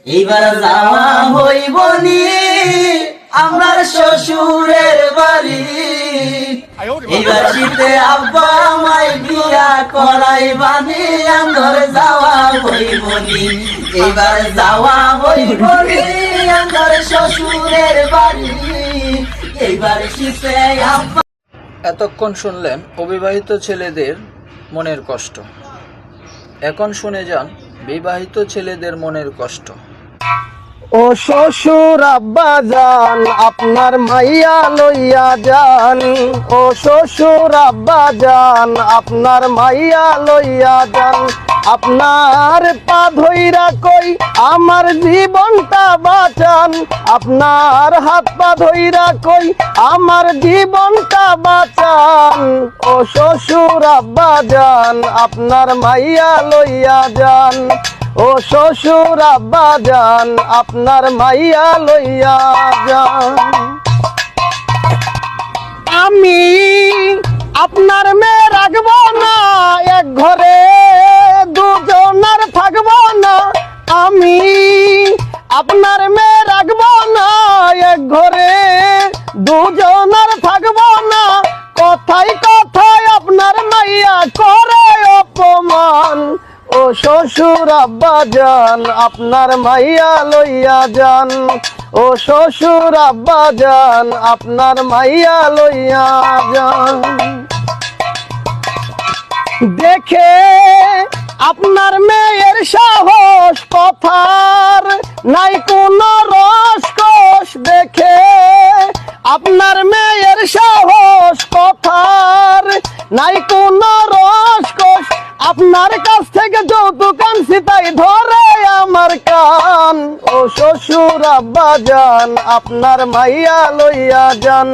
এইবার যাওয়া হইব নি আমার শ্বশুরের বাড়ি। এইবার শীতে আব্বা আমায় বিয়া করাইবানি, আমার যাওয়া হইব নি। এইবার যাওয়া হইব নি আমার শ্বশুরের বাড়ি। এইবার শীতে আব্বা। এতক্ষণ শুনলেন অবিবাহিত ছেলেদের মনের কষ্ট। এখন শুনে যান বিবাহিত ছেলেদের মনের কষ্ট। ও শ্বশুর আব্বা যান, আপনার মাইয়া লইয়া যান। ও শ্বশুর আব্বা যান, আপনার মাইয়া লইয়া যান। আপনার পা ধইরা কই আমার জীবনটা বাঁচান। আপনার হাত পা ধইরা কই আমার জীবনটা বাঁচান। ও শ্বশুর আব্বা যান, আপনার মাইয়া লইয়া যান। ও শ্বশুর আব্বা যান, আপনার মাইয়া লইয়া যান। আমি আপনার মেয়ে রাখবো না, এক ঘরে দুজনার থাকবো না। আমি আপনার মেয়ে রাখবো না, এক ঘরে দুজনার থাকবো না। কথায় কথায় আপনার মাইয়া করে অপমান। ও শ্বশুর আব্বা যান, আপনার মাইয়া লইয়া যান। ও শ্বশুর আব্বা যান, আপনার মাইয়া লইয়া যান। দেখে আপনার মেয়ের সাহস, কথার নাই কোনো রসকস। দেখে আপনার মেয়ের সাহস, কথার নাই কোনো রসকস। আপনার কাছ থেকে যৌতুক আনছি তাই ধরে আমার কান। ও শ্বশুর আব্বা যান, আপনার মাইয়া লইয়া যান।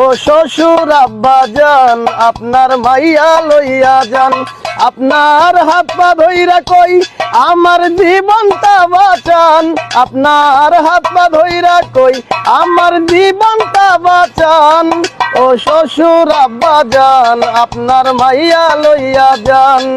ও শ্বশুর আব্বা যান, আপনার মাইয়া লইয়া যান। আপনার হাত পা ধইরা কই আমার জীবনটা বাঁচান। আপনার হাত পা ধইরা কই আমার জীবনটা বাঁচান। ও শ্বশুর আব্বা যান, আপনার মাইয়া লইয়া যান।